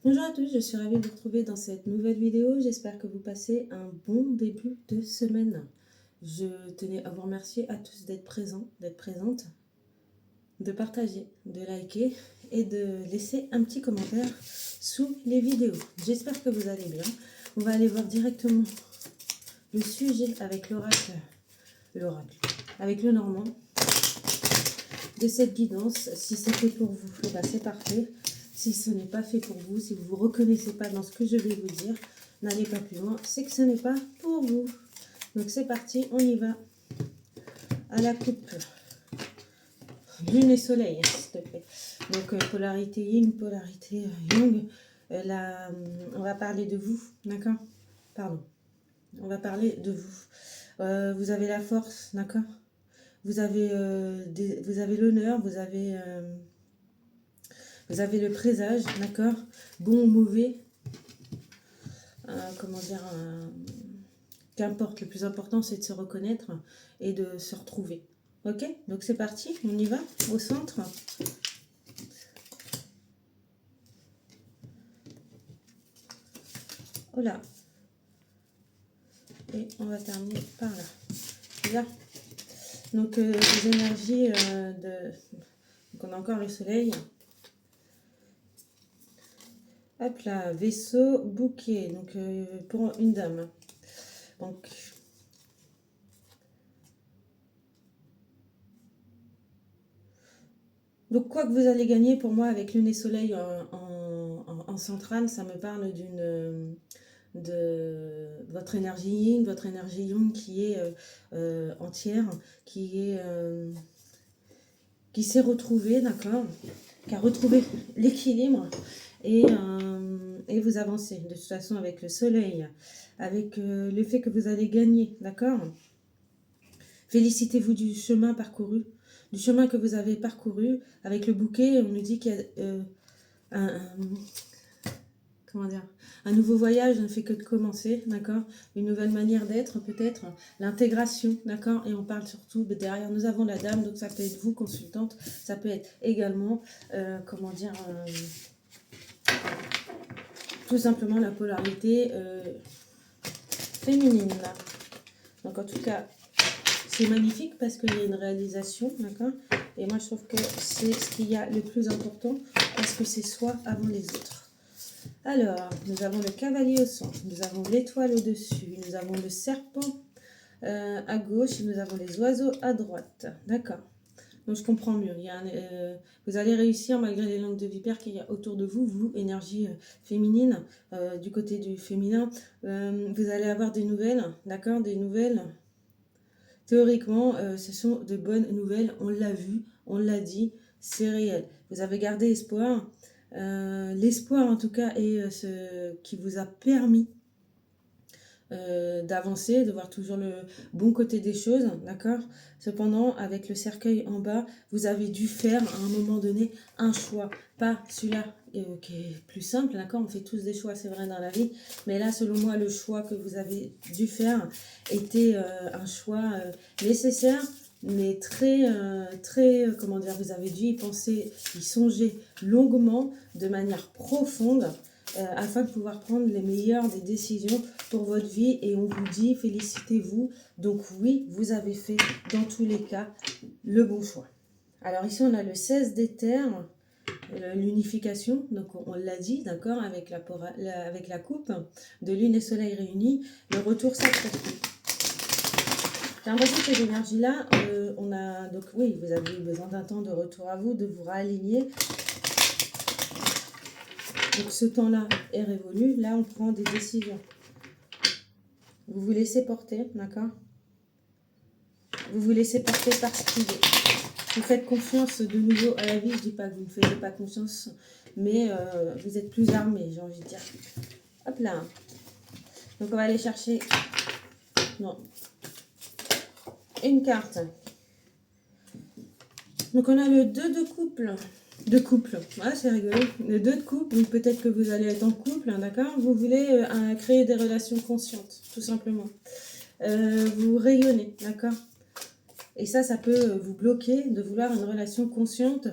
Bonjour à tous, je suis ravie de vous retrouver dans cette nouvelle vidéo. J'espère que vous passez un bon début de semaine. Je tenais à vous remercier à tous d'être présents, d'être présentes, de partager, de liker et de laisser un petit commentaire sous les vidéos. J'espère que vous allez bien. On va aller voir directement le sujet avec l'oracle, avec le Normand de cette guidance. Si c'est fait pour vous, eh ben c'est parfait. Si ce n'est pas fait pour vous, si vous ne vous reconnaissez pas dans ce que je vais vous dire, n'allez pas plus loin, c'est que ce n'est pas pour vous. Donc c'est parti, on y va. À la coupe, lune et soleil, s'il te plaît. Donc polarité yin, polarité yang. On va parler de vous, d'accord? Pardon. On va parler de vous. Vous avez la force, d'accord? Vous avez l'honneur, vous avez le présage, d'accord? Bon ou mauvais, comment dire, qu'importe, le plus important c'est de se reconnaître et de se retrouver. Ok? Donc c'est parti, on y va, au centre. Oh là. Et on va terminer par là. Là. Donc les énergies donc on a encore le soleil. Hop là, vaisseau, bouquet, donc pour une dame. Donc quoi que vous allez gagner, pour moi, avec lune et soleil en centrale, ça me parle de votre énergie yin, votre énergie yang qui est entière, qui s'est retrouvée, d'accord, qui a retrouvé l'équilibre et vous avancez. De toute façon, avec le soleil, avec le fait que vous allez gagner, d'accord. Félicitez-vous du chemin parcouru, du chemin que vous avez parcouru. Avec le bouquet, on nous dit qu'il y a comment dire, un nouveau voyage ne fait que de commencer, d'accord, une nouvelle manière d'être peut-être, l'intégration, d'accord, et on parle surtout, derrière nous avons la dame, donc ça peut être vous, consultante, ça peut être également, comment dire, tout simplement la polarité féminine. Donc en tout cas, c'est magnifique parce qu'il y a une réalisation, d'accord. Et moi, je trouve que c'est ce qu'il y a le plus important parce que c'est soi avant les autres. Alors, nous avons le cavalier au centre, nous avons l'étoile au-dessus, nous avons le serpent à gauche et nous avons les oiseaux à droite. D'accord. Donc, je comprends mieux. Vous allez réussir malgré les langues de vipère qu'il y a autour de vous, vous, énergie féminine, du côté du féminin. Vous allez avoir des nouvelles, d'accord, des nouvelles. Théoriquement, ce sont de bonnes nouvelles, on l'a vu, on l'a dit, c'est réel. Vous avez gardé espoir. L'espoir, en tout cas, est ce qui vous a permis d'avancer, de voir toujours le bon côté des choses, d'accord. Cependant, avec le cercueil en bas, vous avez dû faire à un moment donné un choix, pas celui-là qui est plus simple, d'accord. On fait tous des choix, c'est vrai, dans la vie, mais là, selon moi, le choix que vous avez dû faire était un choix nécessaire, mais très, comment dire, vous avez dû y penser, y songer longuement, de manière profonde, afin de pouvoir prendre les meilleures des décisions pour votre vie. Et on vous dit félicitez-vous. Donc oui, vous avez fait dans tous les cas le bon choix. Alors ici on a le 16 d'éther, l'unification, donc on l'a dit, d'accord, avec la coupe de lune et soleil réunis, le retour sacré. J'ai l'impression que ces énergies-là, on a, donc oui, vous avez eu besoin d'un temps de retour à vous, de vous réaligner. Donc ce temps-là est révolu, là on prend des décisions. Vous vous laissez porter, d'accord? Vous vous laissez porter par ce qu'il est. Vous faites confiance de nouveau à la vie, je ne dis pas que vous ne faites pas confiance, mais vous êtes plus armé, j'ai envie de dire. Hop là. Donc on va aller chercher une carte. Donc on a le 2 de couple. Ouais, c'est rigolo. Le 2 de couple, donc peut-être que vous allez être en couple, hein, d'accord. Vous voulez créer des relations conscientes, tout simplement. Vous rayonnez, d'accord. Et ça peut vous bloquer de vouloir une relation consciente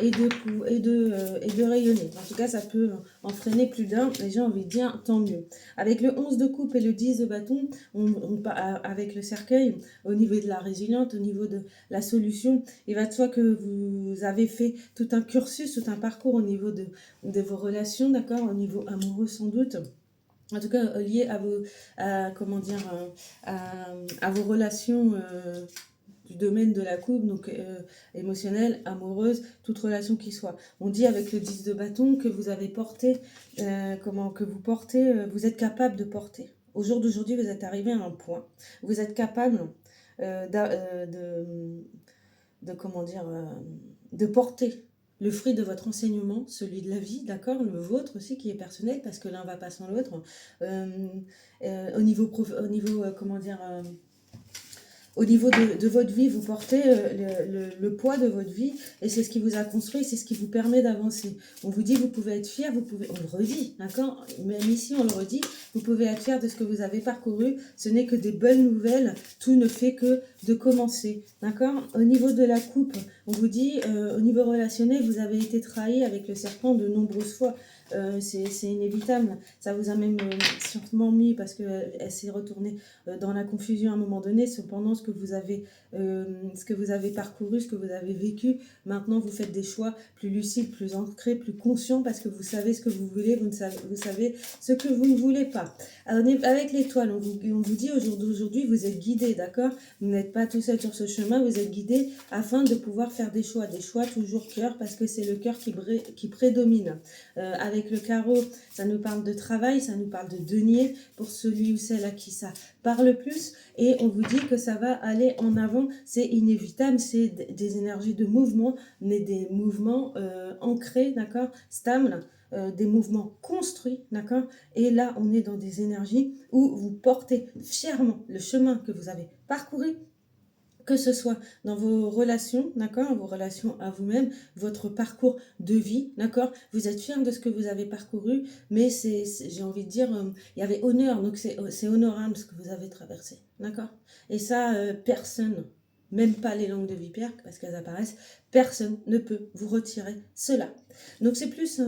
et de rayonner. En tout cas, ça peut en freiner plus d'un. Et j'ai envie de dire, tant mieux. Avec le 11 de coupe et le 10 de bâton, avec le cercueil, au niveau de la résilience, au niveau de la solution, il va de soi que vous avez fait tout un cursus, tout un parcours au niveau de vos relations, d'accord, au niveau amoureux sans doute. En tout cas, lié comment dire, à vos relations du domaine de la couple, donc émotionnelle, amoureuse, toute relation qui soit. On dit avec le 10 de bâton que vous avez porté, vous êtes capable de porter. Au jour d'aujourd'hui, vous êtes arrivé à un point. Vous êtes capable comment dire, de porter le fruit de votre enseignement, celui de la vie, d'accord, le vôtre aussi qui est personnel, parce que l'un va pas sans l'autre. Au niveau, comment dire, au niveau de votre vie, vous portez le poids de votre vie et c'est ce qui vous a construit, c'est ce qui vous permet d'avancer. On vous dit, vous pouvez être fier, on le redit, d'accord? Même ici, on le redit, vous pouvez être fier de ce que vous avez parcouru. Ce n'est que des bonnes nouvelles, tout ne fait que de commencer, d'accord? Au niveau de la coupe, on vous dit, au niveau relationnel, vous avez été trahi avec le serpent de nombreuses fois. C'est inévitable. Ça vous a même sûrement mis parce qu'elle s'est retournée dans la confusion à un moment donné. Cependant, ce que vous avez parcouru, ce que vous avez vécu, maintenant vous faites des choix plus lucides, plus ancrés, plus conscients parce que vous savez ce que vous voulez, vous savez ce que vous ne voulez pas. Avec l'étoile, on vous dit au jour d'aujourd'hui, vous êtes guidé, d'accord? Vous n'êtes pas tout seul sur ce chemin, vous êtes guidé afin de pouvoir faire des choix toujours cœur parce que c'est le cœur qui prédomine. Avec le carreau, ça nous parle de travail, ça nous parle de denier pour celui ou celle à qui ça parle plus et on vous dit que ça va aller en avant, c'est inévitable, c'est des énergies de mouvement, mais des mouvements ancrés, d'accord, stables, des mouvements construits, d'accord, et là on est dans des énergies où vous portez fièrement le chemin que vous avez parcouru, que ce soit dans vos relations, d'accord, vos relations à vous-même, votre parcours de vie, d'accord, vous êtes fier de ce que vous avez parcouru, mais j'ai envie de dire, il y avait honneur, donc c'est honorable ce que vous avez traversé, d'accord, et ça, personne, même pas les langues de vipère, parce qu'elles apparaissent, personne ne peut vous retirer cela. Donc c'est plus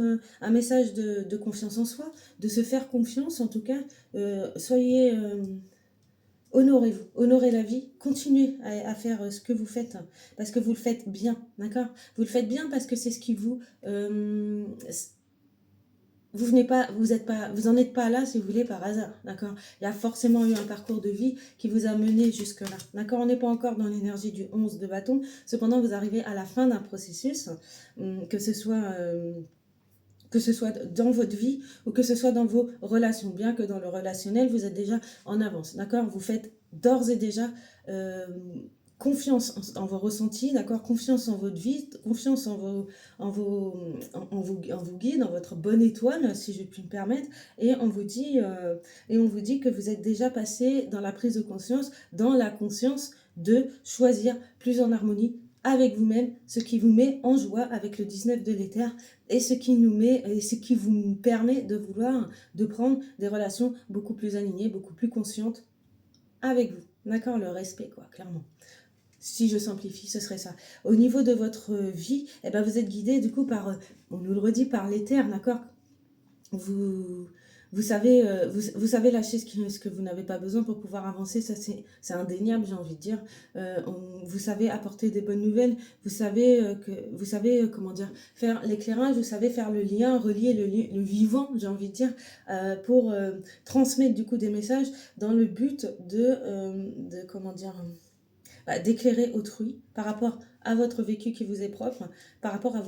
un message de confiance en soi, de se faire confiance, en tout cas, soyez... honorez-vous, honorez la vie, continuez à faire ce que vous faites, parce que vous le faites bien, d'accord? Vous le faites bien parce que c'est ce qui vous... vous en êtes pas là, si vous voulez, par hasard, d'accord? Il y a forcément eu un parcours de vie qui vous a mené jusque-là, d'accord? On n'est pas encore dans l'énergie du 11 de bâton, cependant, vous arrivez à la fin d'un processus, que ce soit dans votre vie ou que ce soit dans vos relations, bien que dans le relationnel, vous êtes déjà en avance, d'accord? Vous faites d'ores et déjà confiance en vos ressentis, d'accord? Confiance en votre vie, confiance en vos guides, en votre bonne étoile, si je puis me permettre, et on vous dit que vous êtes déjà passé dans la prise de conscience, dans la conscience de choisir plus en harmonie avec vous-même, ce qui vous met en joie avec le 19 de l'éther et ce qui vous permet de prendre des relations beaucoup plus alignées, beaucoup plus conscientes avec vous. D'accord? Le respect, quoi, clairement. Si je simplifie, ce serait ça. Au niveau de votre vie, eh ben, vous êtes guidé du coup on nous le redit, par l'éther, d'accord? Vous savez lâcher ce que vous n'avez pas besoin pour pouvoir avancer, ça c'est indéniable, j'ai envie de dire. Vous savez apporter des bonnes nouvelles, vous savez comment dire, faire l'éclairage, vous savez faire le lien, relier le vivant, j'ai envie de dire, pour transmettre du coup des messages dans le but de comment dire, d'éclairer autrui par rapport à votre vécu qui vous est propre, par rapport à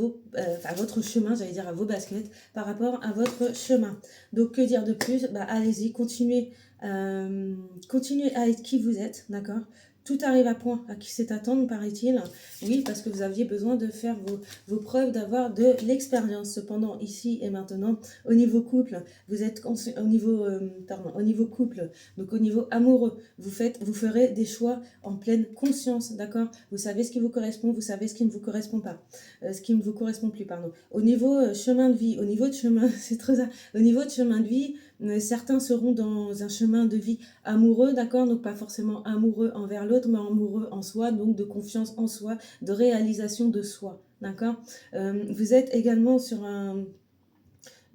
votre chemin, j'allais dire à vos baskets, par rapport à votre chemin. Donc que dire de plus? Allez-y, continuez à être qui vous êtes, d'accord? Tout arrive à point, à qui c'est attendre, paraît-il. Oui, parce que vous aviez besoin de faire vos preuves, d'avoir de l'expérience. Cependant, ici et maintenant, au niveau couple, vous êtes au niveau couple, donc au niveau amoureux, vous ferez des choix en pleine conscience, d'accord? Vous savez ce qui vous correspond, vous savez ce qui ne vous correspond pas, ce qui ne vous correspond plus, pardon. Au niveau chemin de vie, au niveau de chemin de vie, Certains seront dans un chemin de vie amoureux, d'accord? Donc pas forcément amoureux envers l'autre, mais amoureux en soi, donc de confiance en soi, de réalisation de soi, d'accord? Vous êtes également sur un...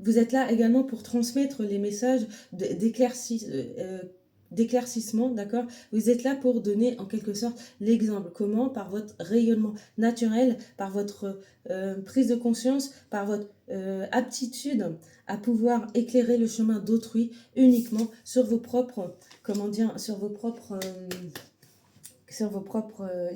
Vous êtes là également pour transmettre les messages d'éclaircissement, d'accord? Vous êtes là pour donner en quelque sorte l'exemple. Comment? Par votre rayonnement naturel, par votre prise de conscience, par votre aptitude à pouvoir éclairer le chemin d'autrui uniquement sur vos propres, comment dire, sur vos propres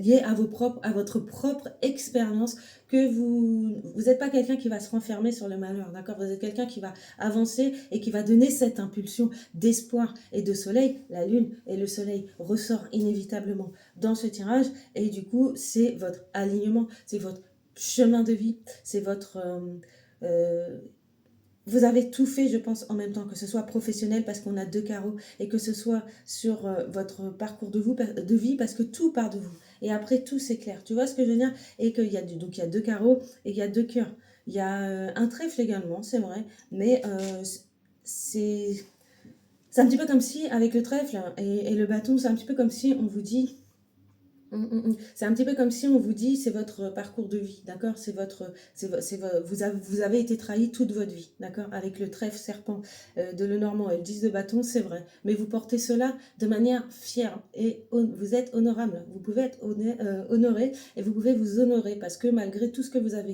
liés à votre propre expérience, que vous n'êtes pas quelqu'un qui va se renfermer sur le malheur, d'accord? Vous êtes quelqu'un qui va avancer et qui va donner cette impulsion d'espoir et de soleil. La lune et le soleil ressort inévitablement dans ce tirage, et du coup c'est votre alignement, c'est votre chemin de vie, c'est votre vous avez tout fait, je pense, en même temps, que ce soit professionnel parce qu'on a 2 carreaux, et que ce soit sur votre parcours de vie, parce que tout part de vous. Et après, tout s'éclaire. Tu vois ce que je veux dire? Et qu'il y a donc il y a 2 carreaux et il y a 2 cœurs. Il y a un trèfle également, c'est vrai, mais c'est un petit peu comme si, avec le trèfle et le bâton, c'est un petit peu comme si on vous dit... C'est un petit peu comme si on vous dit, c'est votre parcours de vie, d'accord? Vous avez été trahi toute votre vie, d'accord? Avec le trèfle serpent de Lenormand et le 10 de bâton, c'est vrai. Mais vous portez cela de manière fière et vous êtes honorable. Vous pouvez être honoré, et vous pouvez vous honorer parce que malgré tout ce que vous avez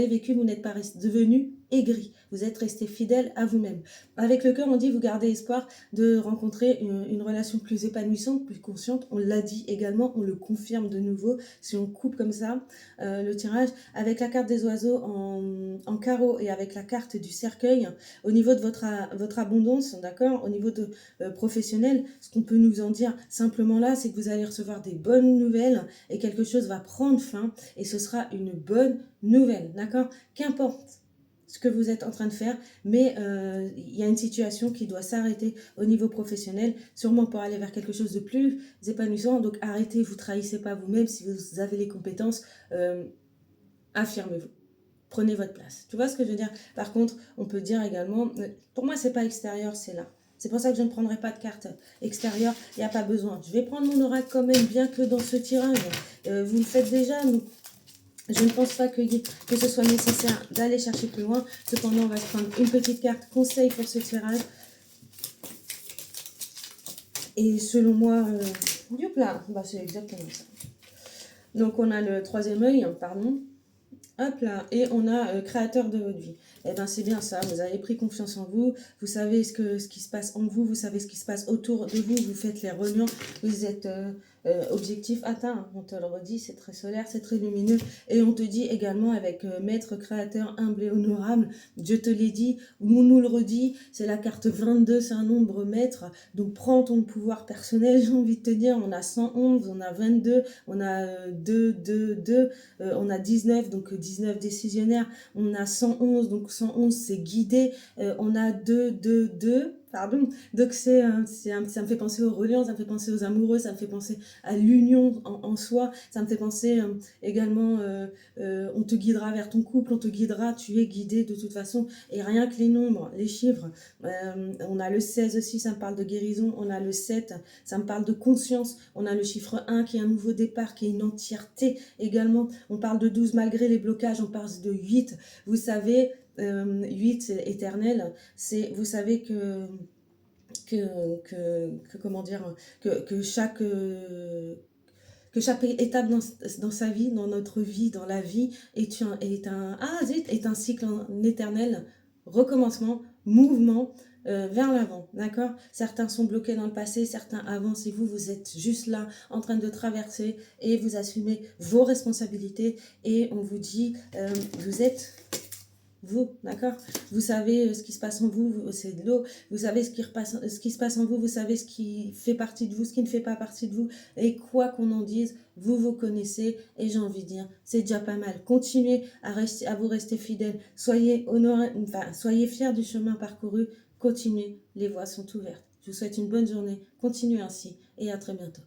vécu, vous n'êtes pas devenu aigri. Vous êtes resté fidèle à vous-même. Avec le cœur, on dit vous gardez espoir de rencontrer une relation plus épanouissante, plus consciente. On l'a dit également, on le confirme de nouveau si on coupe comme ça le tirage. Avec la carte des oiseaux en carreau et avec la carte du cercueil, au niveau de votre abondance, d'accord, au niveau de professionnel, ce qu'on peut nous en dire simplement là, c'est que vous allez recevoir des bonnes nouvelles et quelque chose va prendre fin et ce sera une bonne nouvelle, d'accord? Qu'importe ce que vous êtes en train de faire, mais il y a une situation qui doit s'arrêter au niveau professionnel, sûrement pour aller vers quelque chose de plus épanouissant. Donc arrêtez, vous trahissez pas vous-même. Si vous avez les compétences, affirmez-vous. Prenez votre place. Tu vois ce que je veux dire? Par contre, on peut dire également, pour moi, c'est pas extérieur, c'est là. C'est pour ça que je ne prendrai pas de carte extérieure. Il n'y a pas besoin. Je vais prendre mon oracle quand même, bien que dans ce tirage, vous le faites déjà. Donc, je ne pense pas que ce soit nécessaire d'aller chercher plus loin. Cependant, on va se prendre une petite carte conseil pour ce tirage. Et selon moi, bah, c'est exactement ça. Donc, on a le troisième œil, pardon. Hop là, et on a créateur de votre vie. Eh bien, c'est bien ça, vous avez pris confiance en vous, vous savez ce qui se passe en vous, vous savez ce qui se passe autour de vous, vous faites les reliants, vous êtes objectif atteint, on te le redit, c'est très solaire, c'est très lumineux, et on te dit également avec maître, créateur, humble et honorable, je te l'ai dit, on nous le redit, c'est la carte 22, c'est un nombre maître, donc prends ton pouvoir personnel, j'ai envie de te dire, on a 111, on a 22, on a 2, 2, 2, on a 19, donc 19 décisionnaires, on a 111, donc 111 c'est guidé, on a 2, 2, 2, pardon, donc ça me fait penser aux reliants, ça me fait penser aux amoureux, ça me fait penser à l'union en soi, ça me fait penser également, on te guidera vers ton couple, on te guidera, tu es guidé de toute façon, et rien que les nombres, les chiffres, on a le 16 aussi, ça me parle de guérison, on a le 7, ça me parle de conscience, on a le chiffre 1 qui est un nouveau départ, qui est une entièreté également, on parle de 12 malgré les blocages, on parle de 8, vous savez, 8 c'est éternel, vous savez comment dire, que chaque étape dans sa vie, dans notre vie, dans la vie, est un cycle en éternel recommencement, mouvement vers l'avant, d'accord? Certains sont bloqués dans le passé, certains avancent, et vous êtes juste là en train de traverser et vous assumez vos responsabilités, et on vous dit, vous êtes... vous, d'accord? Vous savez ce qui se passe en vous, c'est de l'eau, vous savez ce qui se passe en vous, vous savez ce qui fait partie de vous, ce qui ne fait pas partie de vous, et quoi qu'on en dise, vous connaissez, et j'ai envie de dire, c'est déjà pas mal. Continuez à vous rester fidèle, soyez fiers du chemin parcouru, continuez, les voies sont ouvertes. Je vous souhaite une bonne journée, continuez ainsi, et à très bientôt.